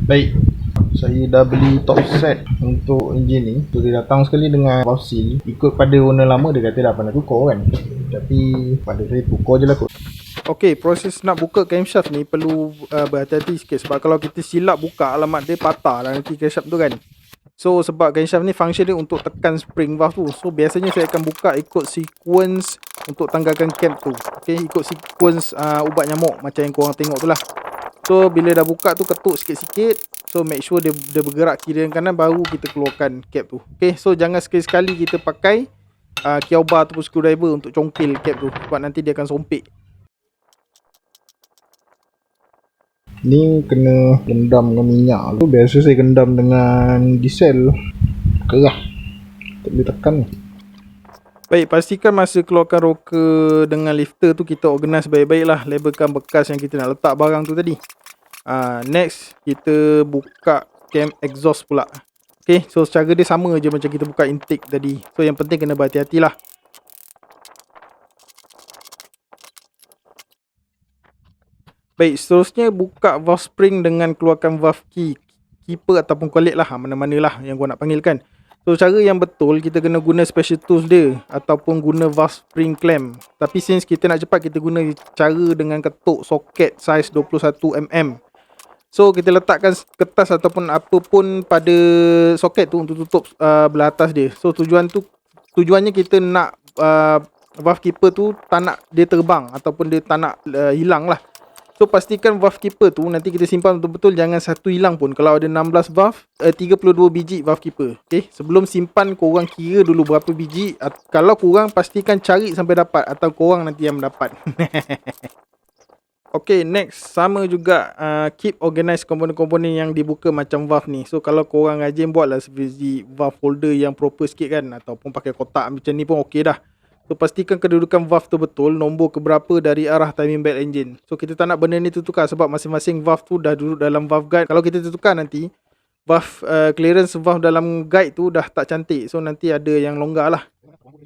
Baik, saya dah beli top set untuk enjin ni. So dia datang sekali dengan valve seal. Ikut pada warna lama dia kata dah pandai tukar kan. Tapi pada saya tukar je lah kot. Okey, proses nak buka camshaft ni perlu berhati-hati sikit. Sebab kalau kita silap buka, alamat dia patah lah nanti camshaft tu kan. So sebab camshaft ni function dia untuk tekan spring valve tu. So biasanya saya akan buka ikut sequence untuk tanggalkan cam tu. Okey, ikut sequence ubat nyamuk macam yang korang tengok tu lah. So bila dah buka tu ketuk sikit-sikit. So make sure dia bergerak kiri dan kanan baru kita keluarkan cap tu. Okay, so jangan sekali-sekali kita pakai Kioba ataupun screwdriver untuk congkil cap tu. Sebab nanti dia akan sompek. Ni kena rendam dengan minyak tu. Biasa saya rendam dengan diesel. Kerah. Tak boleh tekan ni. Baik, pastikan masa keluarkan rocker dengan lifter tu kita organize baik-baik lah. Labelkan bekas yang kita nak letak barang tu tadi. Next, kita buka cam exhaust pula. Okay, so cara dia sama je macam kita buka intake tadi. So yang penting kena berhati-hati lah. Baik, seterusnya buka valve spring dengan keluarkan valve key, keeper ataupun kulit lah, mana-mana lah yang gua nak panggilkan. So cara yang betul kita kena guna special tools dia ataupun guna valve spring clamp. Tapi since kita nak cepat, kita guna cara dengan ketuk soket size 21mm. So kita letakkan kertas ataupun apa pun pada soket tu untuk tutup belah atas dia. So tujuannya kita nak valve keeper tu tak nak dia terbang ataupun dia tak nak hilang lah. So pastikan valve keeper tu nanti kita simpan betul-betul, jangan satu hilang pun. Kalau ada 16 valve, 32 biji valve keeper. Okay, sebelum simpan korang kira dulu berapa biji. Kalau korang pastikan cari sampai dapat atau korang nanti yang mendapat. Okay, next sama juga keep organize komponen-komponen yang dibuka macam valve ni. So kalau korang rajin buatlah seperti valve holder yang proper sikit kan, ataupun pakai kotak macam ni pun okey dah. So pastikan kedudukan valve tu betul, nombor keberapa dari arah timing belt engine. So kita tak nak benda ni tertukar sebab masing-masing valve tu dah duduk dalam valve guide. Kalau kita tertukar nanti valve clearance valve dalam guide tu dah tak cantik. So nanti ada yang longgar lah.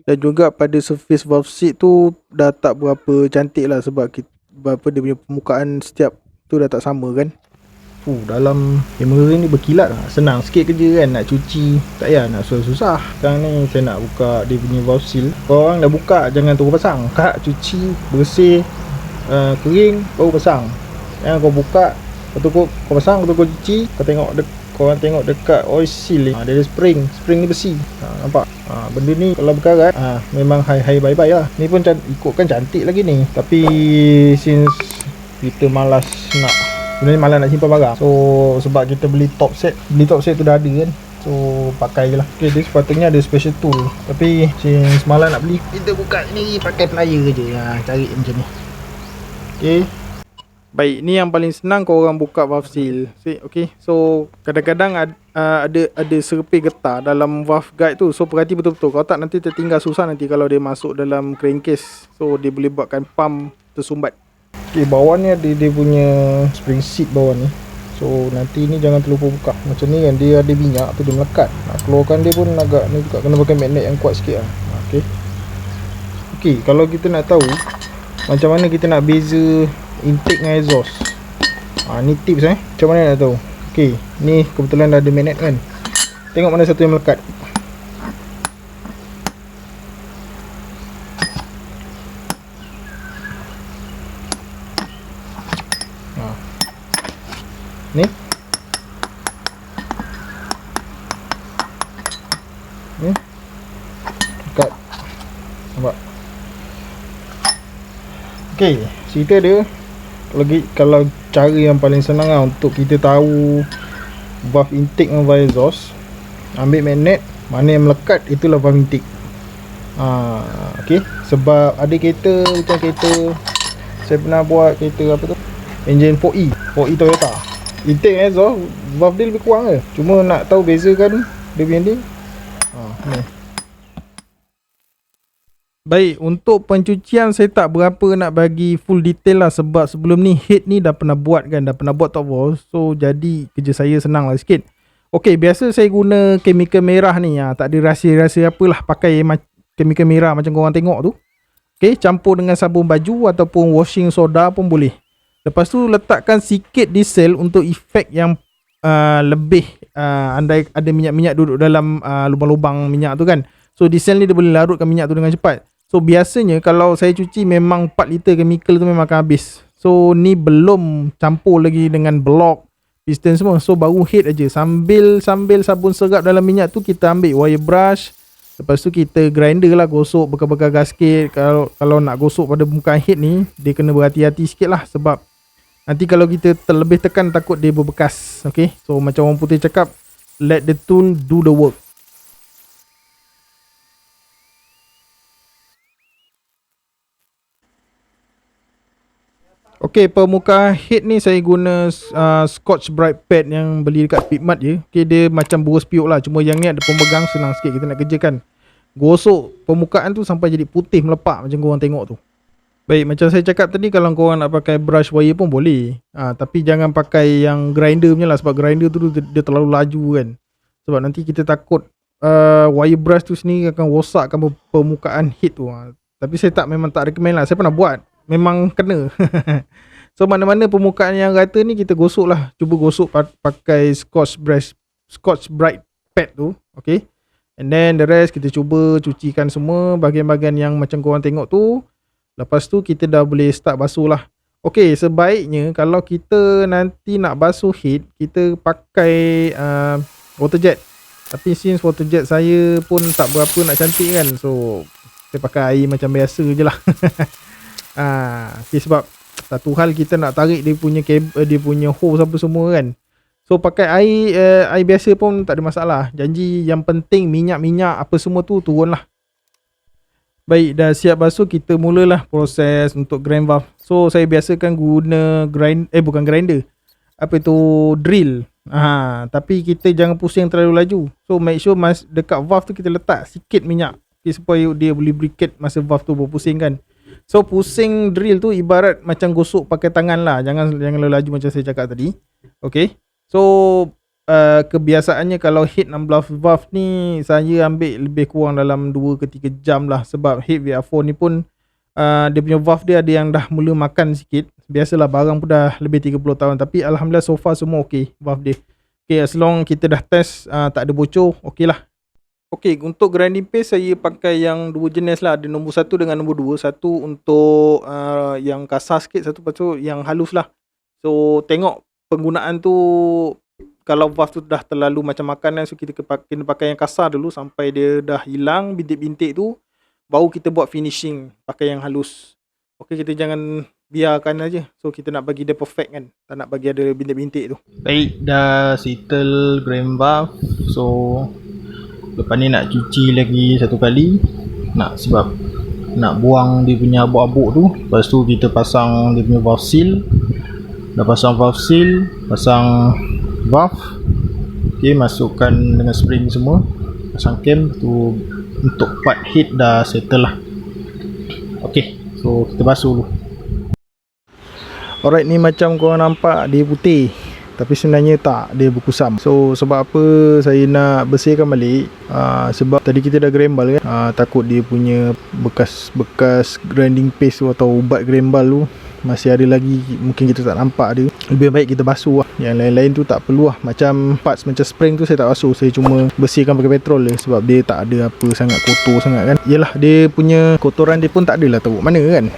Dan juga pada surface valve seat tu dah tak berapa cantik lah sebab dia punya permukaan setiap tu dah tak sama kan. Dalam kamera ni berkilat lah. Senang sikit kerja kan. Nak cuci tak payah nak susah-susah. Sekarang ni saya nak buka dia punya valve seal. Korang dah buka jangan tunggu pasang. Cuci, bersih, kering baru pasang. Jangan kau buka, lepas tu kau pasang, lepas tu kau cuci. Korang tengok dekat oil seal ni, dia ada spring ni besi. Nampak? Benda ni kalau berkarat memang high bye-bye lah. Ni pun ikutkan cantik lagi ni. Tapi since kita malas sebenarnya malas nak simpan barang. So sebab kita beli top set tu dah ada kan. So pakai je lah. Okay, dia sepatutnya ada special tool. Tapi since malas nak beli, kita buka ni pakai plier je. Cari macam ni. Okay. Baik, ni yang paling senang korang buka valve seal. Okay, so kadang-kadang ada serpi getah dalam valve guide tu. So perhati betul-betul. Kalau tak nanti tertinggal, susah nanti kalau dia masuk dalam crankcase. So dia boleh buatkan pump tersumbat. Okay, bawah ni ada dia punya spring seat bawah ni. So nanti ni jangan terlupa buka. Macam ni kan dia ada minyak tu, dia melekat. Nak keluarkan dia pun agak ni juga, kena pakai magnet yang kuat sikit lah. Okay, kalau kita nak tahu macam mana kita nak beza intake dengan exhaust, ni tips macam mana nak tahu. Okay, ni kebetulan dah ada magnet kan. Tengok mana satu yang melekat. Ni dekat, nampak. Okay, cerita dia kalau cara yang paling senang lah untuk kita tahu valve intake dengan valve exhaust, ambil magnet, mana yang melekat itulah valve intake. Okay, sebab ada kereta macam kereta saya pernah buat, kereta apa tu, engine 4E Toyota, intake and exhaust valve dia lebih kurang je. Cuma nak tahu bezakan dia punya ni. Ni. Baik, untuk pencucian saya tak berapa nak bagi full detail lah sebab sebelum ni head ni dah pernah buat kan, dah pernah buat top valve. So jadi kerja saya senang lah sikit. Okay, biasa saya guna chemical merah ni, tak ada rahsia-rahsia apalah, pakai chemical merah macam korang tengok tu. Okay, campur dengan sabun baju ataupun washing soda pun boleh. Lepas tu letakkan sikit diesel untuk efek yang lebih andai ada minyak-minyak duduk dalam lubang-lubang minyak tu kan. So diesel ni dia boleh larutkan minyak tu dengan cepat. So biasanya kalau saya cuci memang 4 liter chemical tu memang akan habis. So ni belum campur lagi dengan block, piston semua. So baru head aja. Sambil sabun serap dalam minyak tu, kita ambil wire brush. Lepas tu kita grinder lah, gosok bekal-bekal gasket. Kalau nak gosok pada permukaan head ni, dia kena berhati-hati sikit lah. Sebab nanti kalau kita terlebih tekan, takut dia berbekas. Okay, so macam orang putih cakap, let the tool do the work. Okay, permukaan head ni saya guna Scotch Brite pad yang beli dekat Speedmart je. Okay, dia macam burus piuk lah. Cuma yang ni ada pemegang, senang sikit kita nak kerjakan. Gosok permukaan tu sampai jadi putih melepak macam korang tengok tu. Baik, macam saya cakap tadi, kalau korang nak pakai brush wire pun boleh. Tapi jangan pakai yang grinder punya lah. Sebab grinder tu dia terlalu laju kan. Sebab nanti kita takut wire brush tu sendiri akan rosakkan permukaan head tu. Tapi saya memang tak recommend lah. Saya pernah buat, memang kena. So mana-mana permukaan yang rata ni kita gosok lah. Cuba gosok pakai Scotch Brite pad tu. Okay, and then the rest kita cuba cucikan semua bahagian-bahagian yang macam korang tengok tu. Lepas tu kita dah boleh start basuh lah. Okay, sebaiknya kalau kita nanti nak basuh head, kita pakai water jet. Tapi since water jet saya pun tak berapa nak cantik kan, so saya pakai air macam biasa je lah. Okay, sebab satu hal kita nak tarik dia punya dia punya hose apa semua kan. So pakai air biasa pun tak ada masalah. Janji yang penting minyak-minyak apa semua tu turun lah. Baik, dah siap basuh, kita mulalah proses untuk grind valve. So saya biasakan guna bukan grinder, apa itu, drill. Tapi kita jangan pusing terlalu laju. So make sure dekat valve tu kita letak sikit minyak, okay, supaya dia boleh lubricate masa valve tu berpusing kan. So pusing drill tu ibarat macam gosok pakai tangan lah. Jangan laju macam saya cakap tadi. Okay, so kebiasaannya kalau head 16 valve ni saya ambil lebih kurang dalam 2 ke 3 jam lah. Sebab head VR4 ni pun dia punya valve dia ada yang dah mula makan sikit. Biasalah, barang pun dah lebih 30 tahun. Tapi Alhamdulillah so far semua okay valve dia. Okay, as long kita dah test tak ada bocor, okay lah. Okay, untuk grinding paste saya pakai yang 2 jenis lah. Ada nombor 1 dengan nombor 2. Satu untuk yang kasar sikit, satu lepas tu yang halus lah. So tengok penggunaan tu. Kalau valve tu dah terlalu macam makanan, so kita kena pakai yang kasar dulu sampai dia dah hilang bintik-bintik tu. Baru kita buat finishing pakai yang halus. Okay, kita jangan biarkan aja. So kita nak bagi dia perfect kan, tak nak bagi ada bintik-bintik tu. Baik, dah settle grind valve. So lepas ni nak cuci lagi satu kali. Sebab nak buang dia punya abuk-abuk tu. Lepas tu kita pasang dia punya valve seal. Dah pasang valve seal, pasang valve. Okay, masukkan dengan spring semua, pasang cam tu. Untuk part head dah settle lah. Okay, so kita basuh dulu. Alright, ni macam korang nampak dia putih, tapi sebenarnya tak, dia berkusam. So sebab apa saya nak bersihkan balik? Sebab tadi kita dah grembal kan, takut dia punya bekas grinding paste tu atau ubat grembal tu masih ada lagi, mungkin kita tak nampak dia. Lebih baik kita basuh lah. Yang lain-lain tu tak perlu lah. Macam parts macam spring tu saya tak basuh, saya cuma bersihkan pakai petrol je. Sebab dia tak ada apa sangat kotor sangat kan. Yelah, dia punya kotoran dia pun tak adalah teruk mana kan.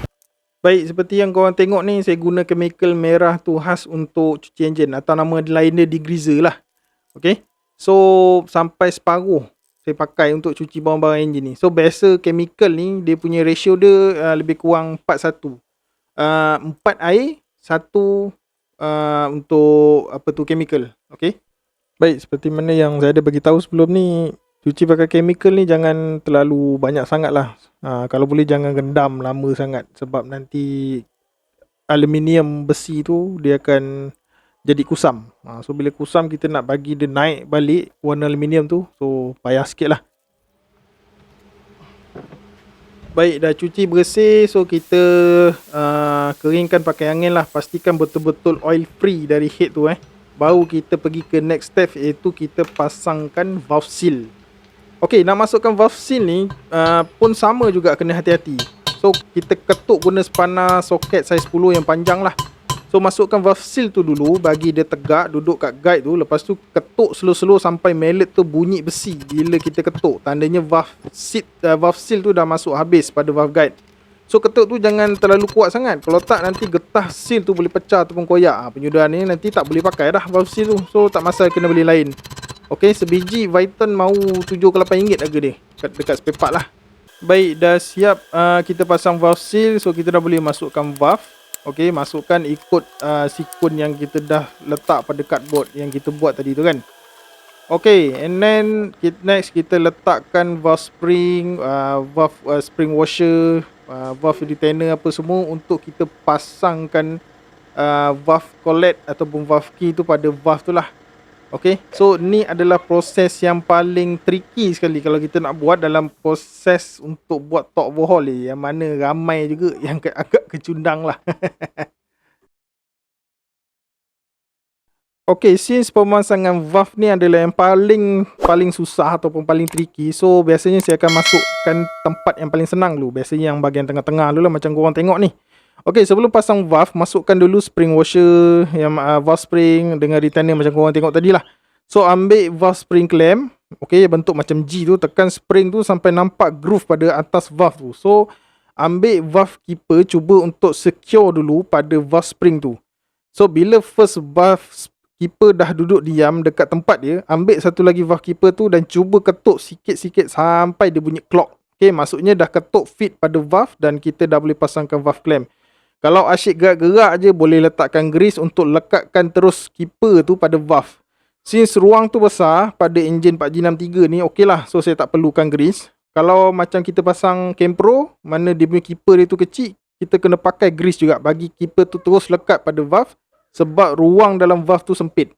Baik, seperti yang korang tengok ni, saya guna chemical merah tu khas untuk cuci enjin, atau nama lain dia degreaser lah. Okay, so sampai separuh saya pakai untuk cuci barang-barang enjin ni. So biasa chemical ni dia punya ratio dia lebih kurang 4:1. 4 air, 1 untuk apa tu, chemical. Okay, baik, seperti mana yang saya ada bagi tahu sebelum ni, cuci pakai chemical ni jangan terlalu banyak sangat lah. Kalau boleh jangan rendam lama sangat. Sebab nanti aluminium besi tu dia akan jadi kusam. So bila kusam kita nak bagi dia naik balik warna aluminium tu, so payah sikit lah. Baik, dah cuci bersih. So kita keringkan pakai angin lah. Pastikan betul-betul oil free dari head tu baru kita pergi ke next step, iaitu kita pasangkan valve seal. Ok, nak masukkan valve seal ni pun sama juga, kena hati-hati. So kita ketuk guna spanner soket saiz 10 yang panjang lah. So masukkan valve seal tu dulu, bagi dia tegak, duduk kat guide tu. Lepas tu ketuk slow-slow sampai mallet tu bunyi besi bila kita ketuk. Tandanya valve seal tu dah masuk habis pada valve guide. So ketuk tu jangan terlalu kuat sangat. Kalau tak nanti getah seal tu boleh pecah ataupun koyak. Penyudahan ni nanti tak boleh pakai dah valve seal tu. So tak masalah, kena beli lain. Okay, sebiji Viton mau 7 ke 8 ringgit harga dia dekat spare part lah. Baik, dah siap kita pasang valve seal. So kita dah boleh masukkan valve. Okay, masukkan ikut sikun yang kita dah letak pada cardboard yang kita buat tadi tu kan. Okay, and then next kita letakkan valve spring, valve spring washer, valve retainer apa semua untuk kita pasangkan valve collet ataupun valve key tu pada valve tu lah. Okay, so ni adalah proses yang paling tricky sekali kalau kita nak buat dalam proses untuk buat top overhaul ni, yang mana ramai juga yang agak kecundang lah. Okay, since pemasangan valve ni adalah yang paling susah ataupun paling tricky, so biasanya saya akan masukkan tempat yang paling senang dulu. Biasanya yang bahagian tengah-tengah dulu lah, macam korang tengok ni. Okay, sebelum pasang valve, masukkan dulu spring washer, yang valve spring dengan retainer macam korang tengok tadi lah. So ambil valve spring clamp, okay, bentuk macam G tu, tekan spring tu sampai nampak groove pada atas valve tu. So ambil valve keeper, cuba untuk secure dulu pada valve spring tu. So bila first valve keeper dah duduk diam dekat tempat dia, ambil satu lagi valve keeper tu dan cuba ketuk sikit-sikit sampai dia bunyi clock. Okay, maksudnya dah ketuk fit pada valve dan kita dah boleh pasangkan valve clamp. Kalau asyik gerak-gerak je, boleh letakkan grease untuk lekatkan terus keeper tu pada valve. Since ruang tu besar pada enjin 4G63 ni, okey lah. So saya tak perlukan grease. Kalau macam kita pasang Campro, mana dia punya keeper dia tu kecil, kita kena pakai grease juga bagi keeper tu terus lekat pada valve. Sebab ruang dalam valve tu sempit.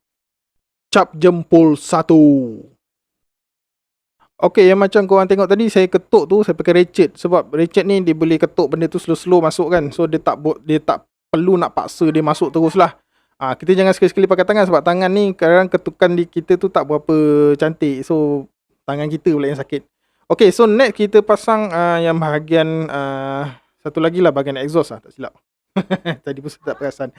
Cap jempol 1. Okay, yang macam korang tengok tadi, saya ketuk tu, saya pakai ratchet. Sebab ratchet ni dia boleh ketuk benda tu slow-slow masuk kan. So dia tak perlu nak paksa dia masuk terus lah. Kita jangan sekali-sekali pakai tangan, sebab tangan ni kadang ketukan di kita tu tak berapa cantik. So tangan kita pula yang sakit. Okay, so next kita pasang yang bahagian satu lagi lah, bahagian exhaust lah, tak silap. Tadi pun saya tak perasan.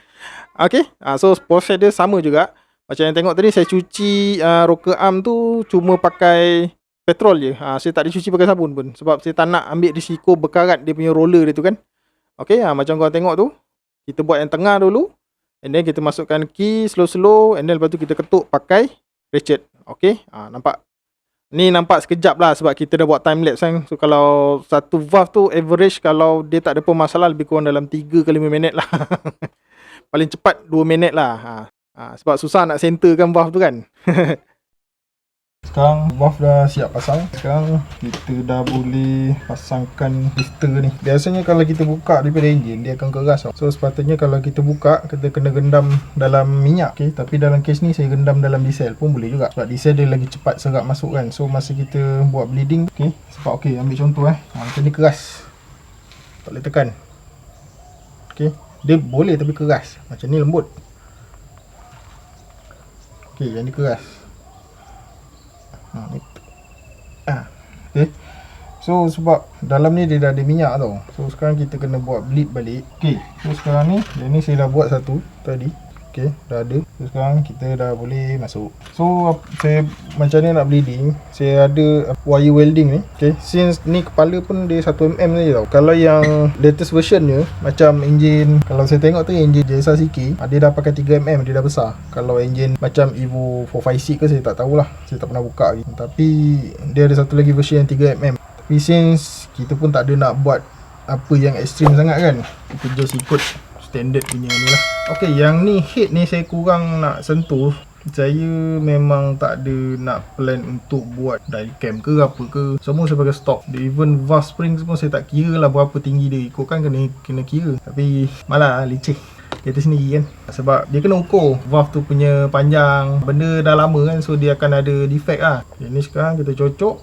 Okay, so proses dia sama juga. Macam yang tengok tadi, saya cuci rocker arm tu cuma pakai petrol je. Saya tak dicuci pakai sabun pun, sebab saya tak nak ambil risiko berkarat dia punya roller dia tu kan. Okay, macam korang tengok tu, kita buat yang tengah dulu, and then kita masukkan key slow-slow, and then lepas tu kita ketuk pakai ratchet. Okay, nampak? Ni nampak sekejap lah sebab kita dah buat time lapse kan. So kalau satu valve tu average, kalau dia tak ada pun masalah, lebih kurang dalam 3 ke 5 minit lah. Paling cepat 2 minit lah. Sebab susah nak centerkan valve tu kan. Sekarang valve dah siap pasang. Sekarang kita dah boleh pasangkan lifter ni. Biasanya kalau kita buka daripada enjin, dia akan keras tau. So sepatutnya kalau kita buka, kita kena gendam dalam minyak. Okay? Tapi dalam case ni saya gendam dalam diesel pun boleh juga. Sebab diesel dia lagi cepat serap masuk kan. So masa kita buat bleeding, okay? Sebab okay, ambil contoh macam ni keras, tak boleh tekan. Okay? Dia boleh tapi keras. Macam ni lembut. Okay, yang ni keras. Okay. So sebab dalam ni dia dah ada minyak tau. So sekarang kita kena buat bleed balik. Okay, so sekarang ni, yang ni saya dah buat satu tadi. Okay, dah ada. So sekarang kita dah boleh masuk. So saya macam ni nak bleeding, saya ada wire welding ni. Okay, since ni kepala pun dia 1mm saja tau. Kalau yang latest version nya, macam enjin, kalau saya tengok tu enjin JSR CK, dia dah pakai 3mm, dia dah besar. Kalau enjin macam Evo 456 ke, saya tak tahulah, saya tak pernah buka lagi. Tapi dia ada satu lagi version yang 3mm. Tapi since kita pun tak ada nak buat apa yang ekstrim sangat kan, kita just ikut standard punya ni lah. Ok, yang ni head ni saya kurang nak sentuh. Saya memang tak ada nak plan untuk buat diecam ke apa ke. Semua saya pakai stock. Even valve spring pun saya tak kira lah berapa tinggi dia. Ikutkan kena kira. Tapi malah licik kita sendiri kan. Sebab dia kena ukur valve tu punya panjang. Benda dah lama kan, so dia akan ada defect lah. Okay, ni sekarang kita cocok,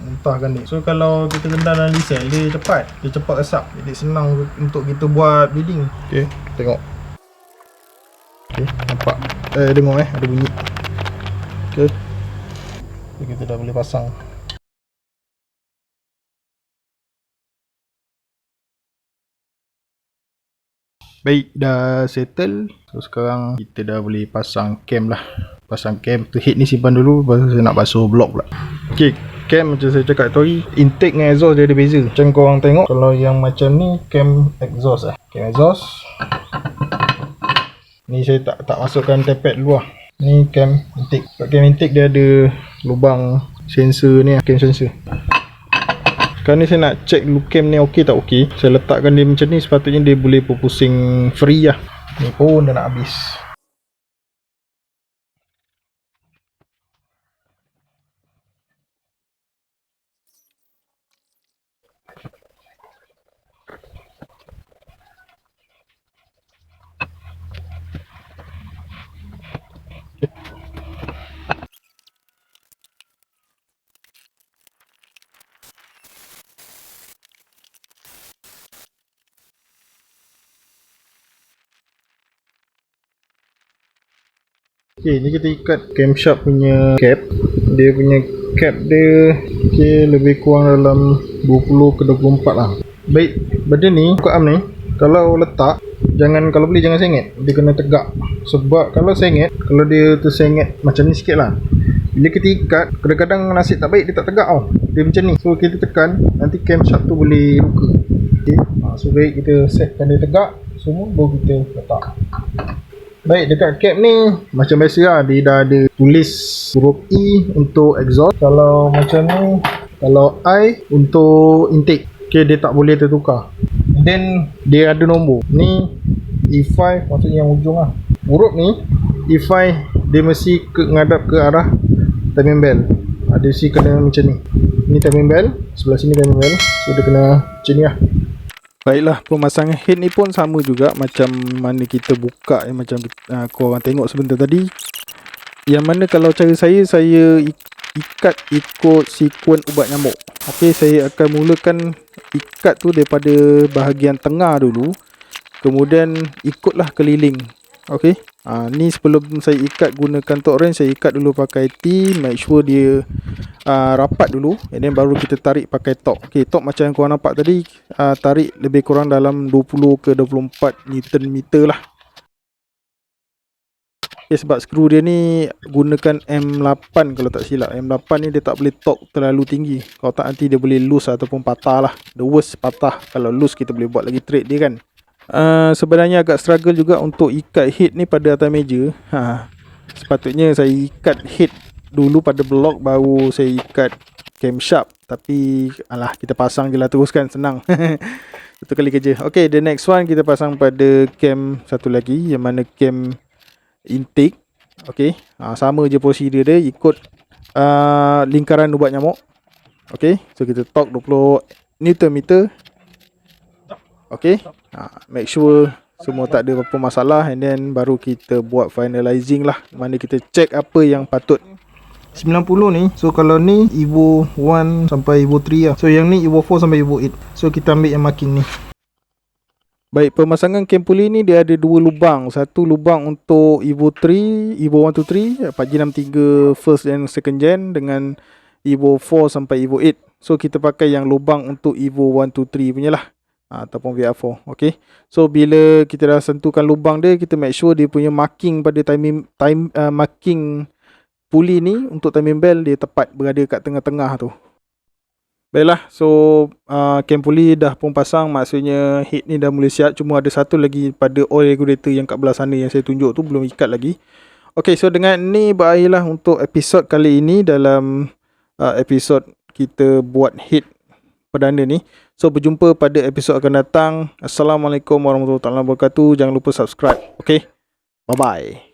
muntahkan ni. So kalau kita gendam dalam diesel, dia cepat resap. Jadi senang untuk kita buat bleeding. Okay, tengok. Okay, nampak. Dengar ada bunyi. Okay, so, kita dah boleh pasang. Baik, dah settle. So sekarang kita dah boleh pasang cam lah. Pasang cam tu, head ni simpan dulu, pasal saya nak basuh blok pula. Okay, cam macam saya cakap tadi, intake dengan exhaust dia ada beza. Macam korang tengok, kalau yang macam ni cam exhaust lah. Cam exhaust ni saya tak masukkan tappet dulu lah. Ni cam intake. Kat cam intake dia ada lubang sensor ni lah, cam sensor. Sekarang ni saya nak check dulu cam ni okey tak okey. Saya letakkan dia macam ni, sepatutnya dia boleh berpusing free lah. Ni pun dah nak habis. Okay, ni kita ikat camshaft punya cap. Dia punya cap dia lebih kurang dalam 20 ke 24 lah. Baik, benda ni, buka arm ni, kalau letak, kalau boleh jangan sengit. Dia kena tegak. Sebab kalau sengit, kalau dia tersengit macam ni sikit lah, bila kita ikat, kadang-kadang nasib tak baik dia tak tegak tau. Dia macam ni. So kita tekan, nanti camshaft tu boleh luka. Okay, so baik kita setkan dia tegak semua, baru kita letak. Baik, dekat cap ni macam biasa lah, dia dah ada tulis huruf E untuk exhaust. Kalau macam ni, kalau I untuk intake. Okay, dia tak boleh tertukar. Then dia ada nombor. Ni E5 maksudnya yang ujung lah. Huruf ni E5 dia mesti ngadap ke arah timing bell. Dia mesti kena macam ni. Ni timing bell, sebelah sini timing bell. So dia kena macam ni lah. Baiklah, pemasangan head ni pun sama juga macam mana kita buka yang macam korang tengok sebentar tadi. Yang mana kalau cara saya ikat ikut sekuen ubat nyamuk. Okey, saya akan mulakan ikat tu daripada bahagian tengah dulu. Kemudian ikutlah keliling. Okey. Ni sebelum saya ikat gunakan torque wrench, saya ikat dulu pakai T, make sure dia rapat dulu, and then baru kita tarik pakai torque. Okey, torque macam yang korang nampak tadi, tarik lebih kurang dalam 20 ke 24 Nm lah. Okay, sebab skru dia ni gunakan M8 kalau tak silap. M8 ni dia tak boleh torque terlalu tinggi. Kalau tak nanti dia boleh loose ataupun patah lah. The worst patah. Kalau loose kita boleh buat lagi trade dia kan. Sebenarnya agak struggle juga untuk ikat head ni pada atas meja. Sepatutnya saya ikat head dulu pada blok, baru saya ikat camshaft. Tapi alah, kita pasang je lah terus kan, senang. Satu kali kerja. Okay, the next one kita pasang pada cam satu lagi, yang mana cam intake. Okay, sama je prosedur dia, ikut lingkaran ubat nyamuk. Okay, so kita torque 20 Nm. Okay, make sure semua tak ada apa-apa masalah, and then baru kita buat finalizing lah, mana kita check apa yang patut. 90 ni, so kalau ni Evo 1 sampai Evo 3 lah. So yang ni Evo 4 sampai Evo 8. So kita ambil yang marking ni. Baik, pemasangan cam pulley ni dia ada dua lubang. Satu lubang untuk Evo 3, Evo 1 to 3, 4G63 first and second gen, dengan Evo 4 sampai Evo 8. So kita pakai yang lubang untuk Evo 1 to 3 punya lah, ataupun VR4. Okay, so bila kita dah sentuhkan lubang dia, kita make sure dia punya marking pada marking pulley ni untuk timing bell dia tepat berada kat tengah-tengah tu. Baiklah, so cam pulley dah pun pasang, maksudnya head ni dah mula siap. Cuma ada satu lagi pada oil regulator yang kat belah sana yang saya tunjuk tu belum ikat lagi. Okay, so dengan ni berakhirlah untuk episod kali ini dalam episod kita buat head perdana ni. So berjumpa pada episod akan datang. Assalamualaikum warahmatullahi wabarakatuh. Jangan lupa subscribe. Okay, bye bye.